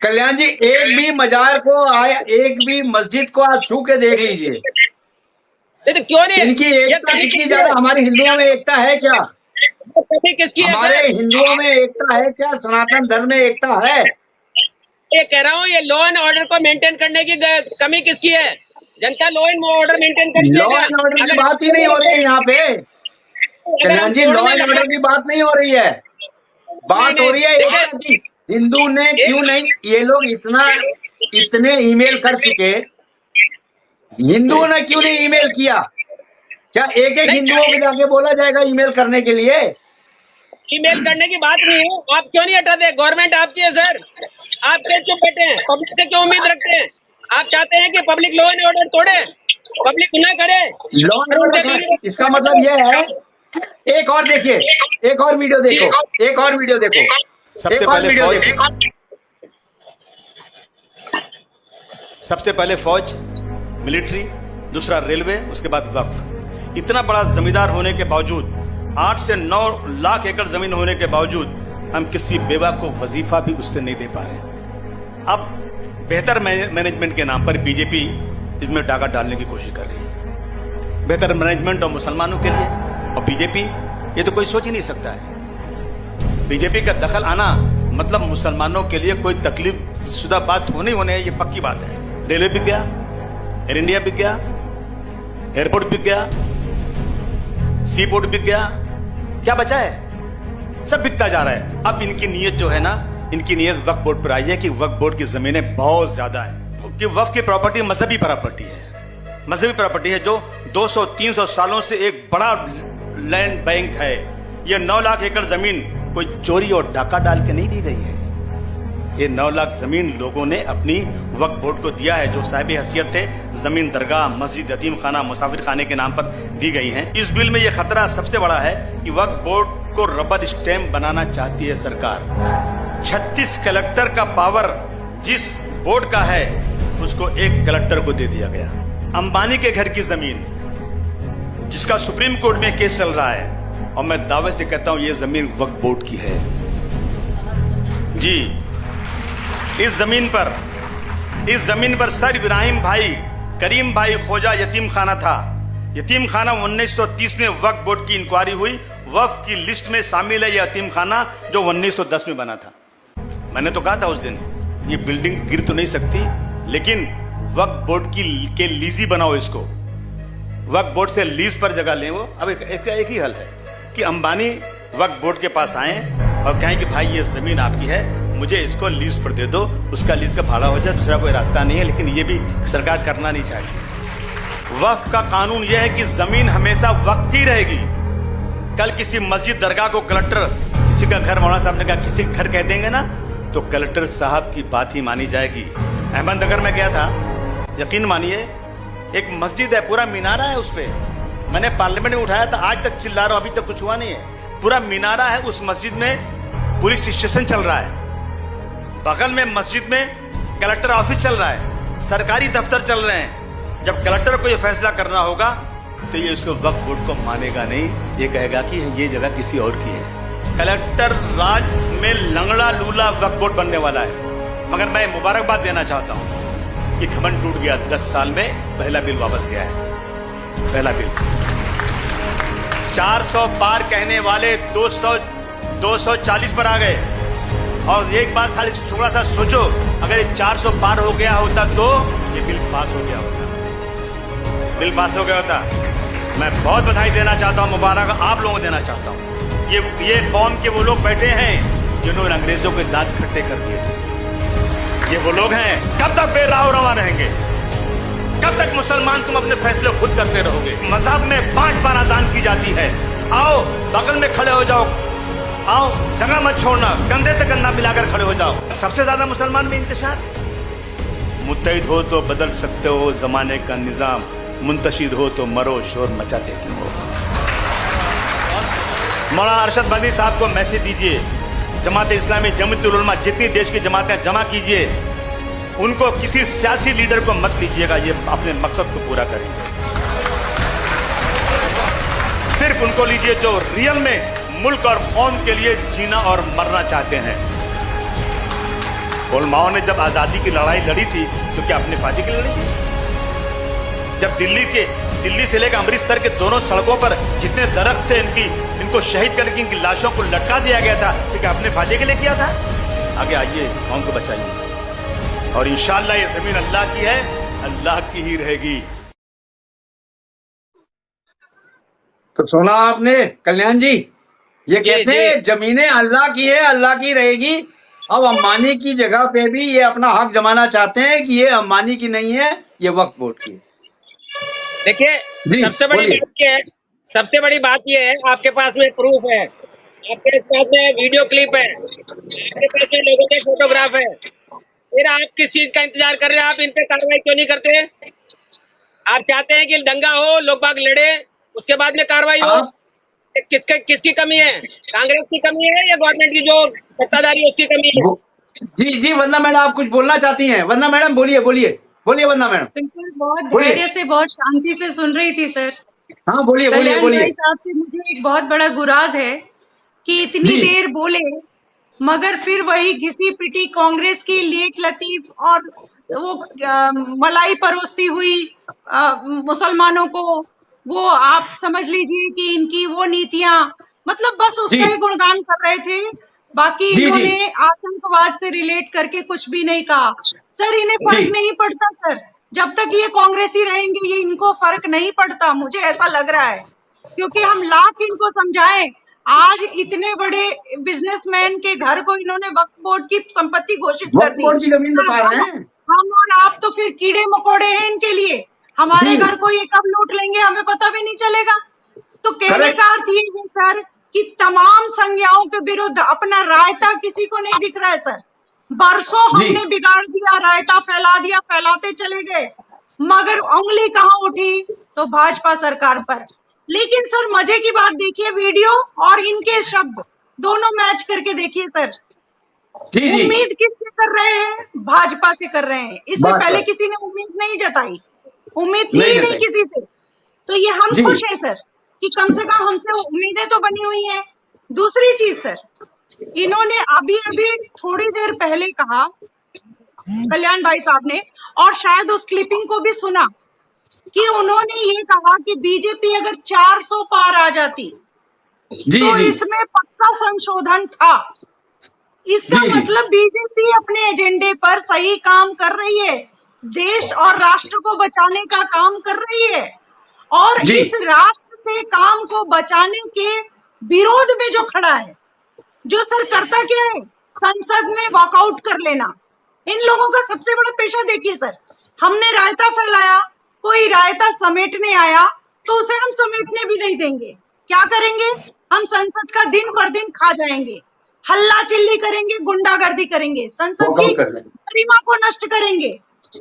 B: कल्याण जी एक भी मजार को एक भी मस्जिद को आप छू के देख लीजिए,
D: तो क्यों नहीं?
B: इनकी एकता कितनी ज्यादा। हमारी हिंदुओं में एकता है क्या?
D: कभी किसकी है?
B: हमारे हिंदुओं में एकता है क्या? सनातन धर्म में एकता है?
D: ये कह रहा हूँ, ये लॉ एंड ऑर्डर को मेंटेन करने की कमी किसकी है? जनता लॉ एंड ऑर्डर मेंटेन करती है।
B: लॉ एंड ऑर्डर की बात ही नहीं हो रही है यहाँ पे कल्याण जी, लॉ एंड ऑर्डर की बात नहीं हो रही है। बात हो रही है एकता की। हिंदू ने क्यों नहीं, ये लोग इतने ईमेल कर चुके हिंदुओं ने क्यों नहीं ईमेल किया? क्या एक एक हिंदुओं को जाके बोला जाएगा ईमेल करने के लिए?
D: ईमेल करने की बात नहीं है, आप क्यों नहीं हटाते? गवर्नमेंट आपकी है सर, आप क्यों चुप बैठे हैं? पब्लिक से क्यों उम्मीद रखते हैं? आप चाहते हैं कि पब्लिक लॉ एंड ऑर्डर तोड़े, पब्लिक गुनाह करे?
B: लॉ एंड ऑर्डर, इसका मतलब यह है। एक और देखिए, एक और वीडियो देखो, एक और वीडियो देखो,
H: सबसे
B: एक और
H: पहले
B: वीडियो
H: फौज,
B: देखो।
H: सबसे पहले फौज, मिलिट्री, दूसरा रेलवे, उसके बाद वक्फ। इतना बड़ा जमींदार होने के बावजूद, 8 से 9 लाख एकड़ जमीन होने के बावजूद, हम किसी बेवा को वजीफा भी उससे नहीं दे पा रहे। अब बेहतर मैनेजमेंट के नाम पर बीजेपी इसमें डाका डालने की कोशिश कर रही है। बेहतर मैनेजमेंट और मुसलमानों के लिए, और बीजेपी, ये तो कोई सोच ही नहीं सकता है। बीजेपी का दखल आना मतलब मुसलमानों के लिए कोई तकलीफ शुदा बात होने है, ये पक्की बात है। रेलवे बिक गया, एयर इंडिया बिक गया, एयरपोर्ट बिक गया, सी पोर्ट बिक गया, क्या बचा है? सब बिकता जा रहा है। अब इनकी नीयत जो है ना, इनकी नीयत वक्फ बोर्ड पर आई है कि वक्फ बोर्ड की जमीनें बहुत ज्यादा है, कि वक्फ की प्रॉपर्टी मजहबी प्रॉपर्टी है, मजहबी प्रॉपर्टी है जो 200-300 सालों से एक बड़ा लैंड बैंक है। ये 9 लाख एकड़ जमीन कोई चोरी और डाका डाल के नहीं दी गई है। ये 9 लाख जमीन लोगों ने अपनी वक्फ बोर्ड को दिया है, जो साहिब हैसियत थे। जमीन दरगाह, मस्जिद, यतीम खाना, मुसाफिर खाने के नाम पर दी गई हैं। इस बिल में यह खतरा सबसे बड़ा है कि वक्फ बोर्ड को रबर स्टैंप बनाना चाहती है सरकार। 36 कलेक्टर का पावर जिस बोर्ड का है, उसको एक कलेक्टर को दे दिया गया। अंबानी के घर की जमीन, जिसका सुप्रीम कोर्ट में केस चल रहा है, और मैं दावे से कहता हूं यह जमीन वक्फ बोर्ड की है। जी, इस जमीन पर सर इब्राहिम भाई, करीम भाई खोजा यतीम खाना था। यतीम खाना 1930 में वक्फ बोर्ड की इंक्वायरी हुई, वक्फ की लिस्ट में शामिल है यह यतीम खाना, जो 1910 में बना था। मैंने तो कहा था उस दिन, ये बिल्डिंग गिर तो नहीं सकती, लेकिन वक्फ बोर्ड के लीजी बनाओ इसको, वक्फ बोर्ड से लीज पर जगह लें। वो अब एक ही हल है कि अंबानी वक्फ बोर्ड के पास आए और कहें कि भाई ये जमीन आपकी है, मुझे इसको लीज पर दे दो, उसका लीज का भाड़ा हो जाए, दूसरा कोई रास्ता नहीं है। लेकिन ये भी सरकार करना नहीं चाहिए। वक्फ का कानून यह है कि जमीन हमेशा वक्फ की रहेगी। कल किसी मस्जिद दरगाह को कलेक्टर, किसी का घर, मौलाना साहब ने कहा किसी घर कह देंगे ना, तो कलेक्टर साहब की बात ही मानी जाएगी। अहमदनगर में गया था, यकीन मानिए, एक मस्जिद है, पूरा मीनारा है उस पे। मैंने पार्लियामेंट में उठाया था, आज तक चिल्ला रहा हूं, अभी तक कुछ हुआ नहीं है। पूरा मीनारा है, उस मस्जिद में पुलिस स्टेशन चल रहा है, बगल में मस्जिद में कलेक्टर ऑफिस चल रहा है, सरकारी दफ्तर चल रहे हैं। जब कलेक्टर को यह फैसला करना होगा तो ये उसको वक्फ बोर्ड को मानेगा नहीं, ये कहेगा कि ये जगह किसी और की है। कलेक्टर राज में लंगड़ा लूला वक्फ बोर्ड बनने वाला है। मगर मैं मुबारकबाद देना चाहता हूं कि घमंड टूट गया। 10 साल में पहला बिल वापस गया है, पहला बिल। 400 पार कहने वाले 240 पर आ गए। और एक बात खाली थोड़ा सा सोचो, अगर ये 400 पार हो गया होता तो ये बिल पास हो गया होता, बिल पास हो गया होता। मैं बहुत बधाई देना चाहता हूं, मुबारक आप लोगों को देना चाहता हूं। ये कौम के वो लोग बैठे हैं जिन्होंने अंग्रेजों के दांत खट्टे कर दिए थे। ये वो लोग हैं। कब तक बेराव रवा रहेंगे? कब तक मुसलमान तुम अपने फैसले खुद करते रहोगे? मजहब में 5 बार अजान की जाती है। आओ बगल में खड़े हो जाओ, आओ जगह मत छोड़ना, कंधे से कंधा मिलाकर खड़े हो जाओ। सबसे ज्यादा मुसलमान में इंतशार। मुत्तहिद हो तो बदल सकते हो जमाने का निजाम, मुंतशिद हो तो मरो शोर मचाते क्यों हो। मौलाना अरशद बंदी साहब को मैसेज दीजिए, जमात इस्लामी, जमीयतुल उलमा, जितनी देश की जमातें जमा कीजिए, उनको किसी सियासी लीडर को मत लीजिएगा, ये अपने मकसद को पूरा करेंगे। सिर्फ उनको लीजिए जो रियल में मुल्क और कौम के लिए जीना और मरना चाहते हैं। उलमाओं ने जब आजादी की लड़ाई लड़ी थी तो क्या अपने फायदे के लिए लड़ी थी? जब दिल्ली से लेकर अमृतसर के दोनों सड़कों पर जितने दरख्त थे इनको शहीद करके इनकी लाशों को लटका दिया गया था, तो क्या अपने फायदे के लिए किया था? आगे आइए, कौम को बचाइए, और इंशाअल्लाह ये जमीन अल्लाह की है, अल्लाह की ही रहेगी।
B: तो सुना आपने कल्याण जी, ये कहते हैं जमीनें अल्लाह की है, अल्लाह की रहेगी। अब अंबानी की जगह पे भी ये अपना हक जमाना चाहते हैं कि ये अंबानी की नहीं है, ये वक्फ बोर्ड की है।
D: देखिए,
B: जी,
D: सबसे बड़ी
B: बोलिए।
D: बात ये है, सबसे बड़ी बात ये है, आपके पास में प्रूफ है, आपके पास में वीडियो क्लिप है, आपके पास में लोगों के फोटोग्राफ है, फिर आप किस चीज का इंतजार कर रहे हैं? आप इन पे कार्रवाई क्यों नहीं करते? आप चाहते हैं कि दंगा हो, लोग बाग लड़े, उसके बाद में कार्रवाई हो?
B: आप
D: किसकी कमी है? कांग्रेस की कमी है या गवर्नमेंट की जो सत्ताधारी है उसकी कमी है?
B: जी, वंदना मैडम आप कुछ बोलना चाहती हैं? वंदना मैडम बोलिए, बोलिए। बोलिए वंदना मैडम,
C: बिल्कुल, बहुत
B: बोलिए।
C: धैर्य से, बहुत शांति से सुन रही थी सर।
B: हाँ, बोलिए, बोलिए,
C: कल्याण
B: बोलिए।
C: भाई साहब से मुझे एक बहुत बड़ा गुराज है कि इतनी
B: जी।
C: देर बोले मगर फिर वही घिसी पिटी कांग्रेस की लेट लतीफ और वो मलाई परोसती हुई मुसलमानों को, वो आप समझ लीजिए कि इनकी वो नीतियां, मतलब बस
B: जी।
C: उसका ही गुणगान कर रहे थे। बाकी
B: जी,
C: इन्होंने
B: जी।
C: आतंकवाद से रिलेट करके कुछ भी नहीं कहा। सर इन्हें फर्क
B: जी।
C: नहीं पड़ता सर, जब तक ये कांग्रेसी रहेंगे ये इनको फर्क नहीं पड़ता, मुझे ऐसा लग रहा है। क्योंकि हम लाख इनको समझाएं, आज इतने बड़े बिजनेसमैन के घर को इन्होंने वक्फ बोर्ड की संपत्ति घोषित कर
B: वक्फ
C: दी।
B: बोर्ड की जमीन
C: सर,
B: बता रहे हैं।
C: हम और आप तो फिर कीड़े मकोड़े हैं इनके लिए। हमारे
B: जी।
C: घर को ये कब लूट लेंगे हमें पता भी नहीं चलेगा। तो कहने
B: करेक्ट।
C: का अर्थ ये है सर कि तमाम संज्ञाओं के विरुद्ध अपना रायता किसी को नहीं दिख रहा है सर। बरसों
B: जी।
C: हमने बिगाड़ दिया, रायता फैला दिया, फैलाते चले गए, मगर उंगली कहाँ उठी? तो भाजपा सरकार पर। लेकिन सर मजे की बात देखिए, वीडियो और इनके शब्द दोनों मैच करके देखिए सर।
B: जी, जी।
C: उम्मीद किससे कर रहे हैं? भाजपा से कर रहे हैं। इससे
B: भाजपा
C: पहले
B: से।
C: किसी ने उम्मीद नहीं जताई, उम्मीद थी
B: नहीं
C: ही नहीं
B: जताई।
C: किसी से। तो ये हम
B: जी।
C: खुश हैं सर कि कम से कम हमसे उम्मीदें तो बनी हुई हैं। दूसरी चीज सर, इन्होंने अभी अभी थोड़ी देर पहले कहा कल्याण भाई साहब ने, और शायद उस क्लिपिंग को भी सुना, कि उन्होंने ये कहा कि बीजेपी अगर 400 पार आ जाती
B: जी,
C: तो
B: जी।
C: इसमें पक्का संशोधन था। इसका
B: जी, जी।
C: मतलब बीजेपी अपने एजेंडे पर सही काम कर रही है, देश और राष्ट्र को बचाने का काम कर रही है, और
B: जी।
C: इस राष्ट्र के काम को बचाने के विरोध में जो खड़ा है, जो सर करता क्या है? संसद में वॉकआउट कर लेना। इन लोगों का सबसे बड़ा पेशा देखिए सर, हमने रायता फैलाया, कोई रायता समेटने आया तो उसे हम समेटने भी नहीं देंगे। क्या करेंगे? हम संसद का दिन पर दिन खा जाएंगे, हल्ला चिल्ली करेंगे, गुंडागर्दी करेंगे, संसद की
B: वॉकआउट कर लें।
C: गरिमा को नष्ट करेंगे।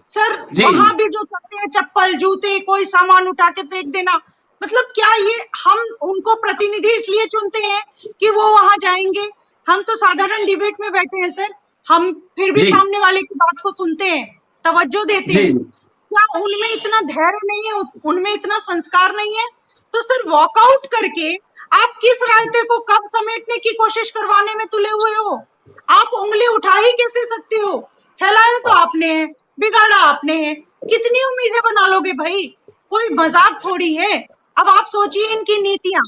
C: सर
B: जी।
C: वहां भी जो चलते हैं चप्पल जूते, कोई सामान उठा के फेंक देना, मतलब क्या ये हम उनको प्रतिनिधि इसलिए चुनते हैं कि वो वहां जाएंगे? हम तो साधारण डिबेट में बैठे हैं सर, हम फिर भी
B: जी।
C: सामने वाले की बात को सुनते हैं, तवज्जो देते
B: जी।
C: हैं। क्या उनमें इतना धैर्य नहीं है, उनमें इतना संस्कार नहीं है? तो सर वॉकआउट करके आप किस रायते को कब समेटने की कोशिश करवाने में तुले हुए हो? आप उंगली उठा ही कैसे सकते हो? फैलाया तो आपने है, बिगाड़ा आपने है, कितनी उम्मीदें बना लोगे भाई? कोई मजाक थोड़ी है। अब आप सोचिए इनकी नीतियां,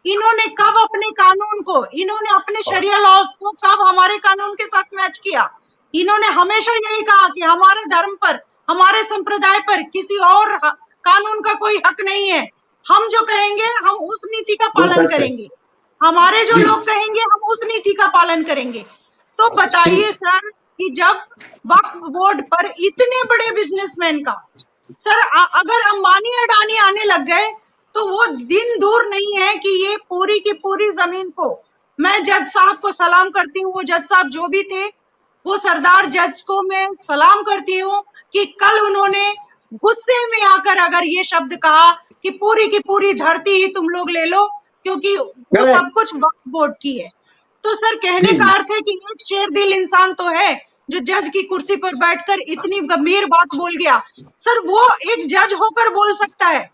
C: इन्होंने कब अपने कानून को, इन्होंने अपने शरिया लॉज को कब हमारे कानून के साथ मैच किया? इन्होंने हमेशा यही कहा कि हमारे धर्म पर, हमारे संप्रदाय पर किसी और कानून का कोई हक नहीं है। हम जो कहेंगे हम उस नीति का
B: वो
C: पालन
B: सच है।
C: करेंगे, हमारे जो
B: जी।
C: लोग कहेंगे हम उस नीति का पालन करेंगे। तो बताइए सर कि जब वक्फ बोर्ड पर इतने बड़े बिजनेसमैन का, सर अगर अंबानी अडानी आने लग गए तो वो दिन दूर नहीं है कि ये पूरी की पूरी जमीन को, मैं जज साहब को सलाम करती हूँ, वो जज साहब जो भी थे, वो सरदार जज को मैं सलाम करती हूँ कि कल उन्होंने गुस्से में आकर अगर ये शब्द कहा कि पूरी की पूरी धरती ही तुम लोग ले लो क्योंकि वो सब कुछ वक्फ बोर्ड की है। तो सर कहने का अर्थ है कि एक शेर दिल इंसान तो है जो जज की कुर्सी पर बैठकर इतनी गंभीर बात बोल गया। सर वो एक जज होकर बोल सकता है,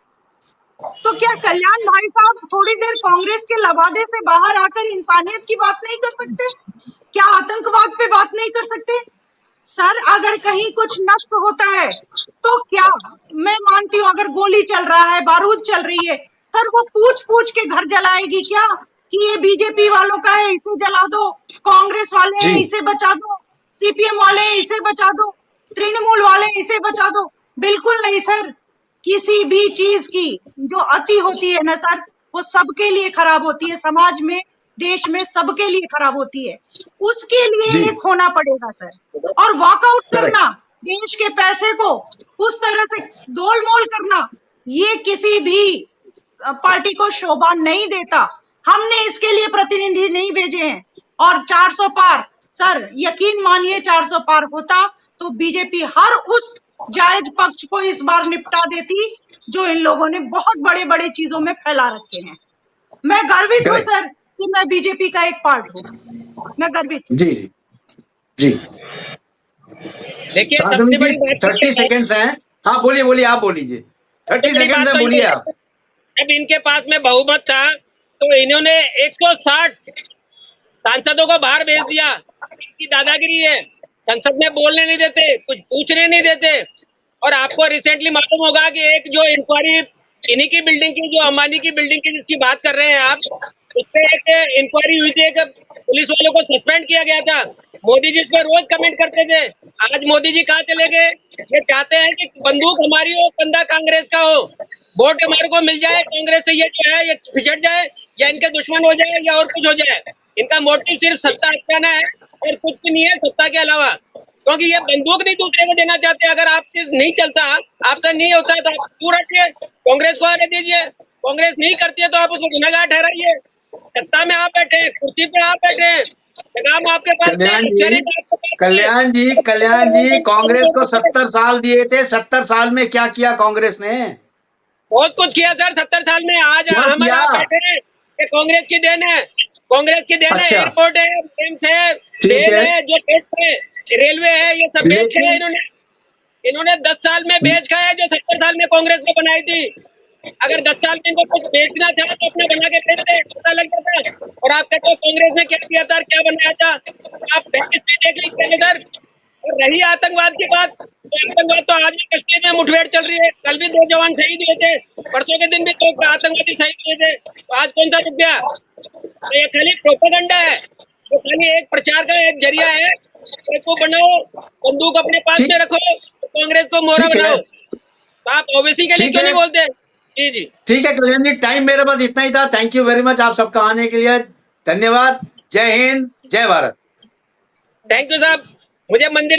C: तो क्या कल्याण भाई साहब थोड़ी देर कांग्रेस के लबादे से बाहर आकर इंसानियत की बात नहीं कर सकते? क्या आतंकवाद पे बात नहीं कर सकते? सर अगर कहीं कुछ नष्ट होता है तो क्या, मैं मानती हूँ अगर गोली चल रहा है, बारूद चल रही है, सर वो पूछ पूछ के घर जलाएगी क्या कि ये बीजेपी वालों का है इसे जला दो, कांग्रेस वाले हैं इसे बचा दो, सीपीएम वाले हैं इसे बचा दो, तृणमूल वाले हैं इसे बचा दो? बिल्कुल नहीं सर। किसी भी चीज की जो अति होती है ना सर, वो सबके लिए खराब होती है, समाज में, देश में सबके लिए खराब होती है। उसके लिए ये खोना पड़ेगा सर। और वॉकआउट करना, देश के पैसे को उस तरह से दोलमोल करना, ये किसी भी पार्टी को शोभा नहीं देता। हमने इसके लिए प्रतिनिधि नहीं भेजे हैं। और 400 पार, सर यकीन मानिए 400 पार होता तो बीजेपी हर उस जायज पक्ष को इस बार निपटा देती जो इन लोगों ने बहुत बड़े बड़े चीजों में फैला रखे हैं। मैं गर्वित हूँ
B: Correct.
C: सर कि मैं बीजेपी का एक पार्ट हूँ। मैं गर्वित हूँ।
B: जी जी जी।
D: देखिए
B: शांतनु
D: सबसे
B: जी
D: बड़ी बात
B: 30 सेकेंड्स हैं। हाँ बोलिए बोलिए, आप बोल लीजिए। 30
D: बड़ी
B: सेकेंड्स
D: बात
B: है,
D: तो
B: बोलिए
D: ये है,
B: आप।
D: जब इनके पास में बहुमत था तो इन्होंने 160 सांसदों को बाहर भेज दिया। इनकी दादागिरी है, संसद में बोलने नहीं देते, कुछ पूछने नहीं देते। और आपको रिसेंटली मालूम होगा कि एक जो इंक्वायरी इन्हीं की बिल्डिंग की, जो अंबानी की बिल्डिंग की जिसकी बात कर रहे हैं आप, उस पे एक इंक्वायरी हुई थी, एक पुलिस वालों को सस्पेंड किया गया था। मोदी जी इस पर रोज कमेंट करते थे। आज मोदी जी कहाँ चले गए? ये चाहते हैं कि बंदूक हमारी हो, कंधा कांग्रेस का हो, वोट हमारे को मिल जाए, कांग्रेस से ये जो है ये पिछड़ जाए या इनके दुश्मन हो जाए या और कुछ हो जाए। इनका मोटिव सिर्फ सत्ता हटाना है और कुछ भी नहीं है सत्ता के अलावा। क्योंकि ये बंदूक नहीं दूसरे को देना चाहते। अगर आपसे नहीं चलता, आपसे नहीं होता तो आप दूर हटिए, कांग्रेस को आने दीजिए। कांग्रेस नहीं करती है तो आप उसको गुनहगार ठहराइए। सत्ता में आप बैठे हैं, कुर्सी पे आप बैठे हैं, लगाम आपके पास नहीं,
B: कल्याण जी,
D: चरित्र आपके पास नहीं।
B: कल्याण जी कांग्रेस को 70 साल दिए थे। 70 साल में क्या किया कांग्रेस ने?
D: बहुत कुछ किया सर 70 साल में। आज
B: क्या
D: हम
B: किया?
D: आप बैठे हैं, ये कांग्रेस की देन है। कांग्रेस की देन है।
B: अच्छा।
D: एयरपोर्ट है, एम्स है,
B: ठीक
D: रेल
B: है।
D: है, जो टेस्ट है, रेलवे है, ये सब बेच के
B: लेकिन
D: इन्होंने 10 साल में बेच खाया जो 70 साल में कांग्रेस ने बनाई थी। अगर 10 साल में इनको कुछ बेचना था तो अपना बना के बेचते, पता लग जाता। और आप कहते हो कांग्रेस ने क्या किया था और क्या बनाया था, आप हिस्ट्री देख लीजिए सर। और रही आतंकवाद की बात, तो आतंकवाद तो आज भी कश्मीर में मुठभेड़ चल रही है। कल भी 2 जवान शहीद हुए थे, परसों के दिन भी 2 आतंकवादी शहीद हुए थे। तो आज कौन सा रुक गया? तो ये खाली प्रोपेगेंडा है, ये खाली एक प्रचार का एक जरिया है। को बनाओ, बंदूक अपने पास
B: ठीक
D: में रखो, तो कांग्रेस को मोहरा
B: ठीक है,
D: बनाओ। तो आप ओबीसी के लिए
B: ठीक
D: क्यों
B: है,
D: नहीं बोलते? जी जी,
B: ठीक है कल्याण जी, टाइम मेरे पास इतना ही था। थैंक यू वेरी मच आप सबका आने के लिए। धन्यवाद। जय हिंद, जय भारत।
D: थैंक यू साहब। मुझे मंदिर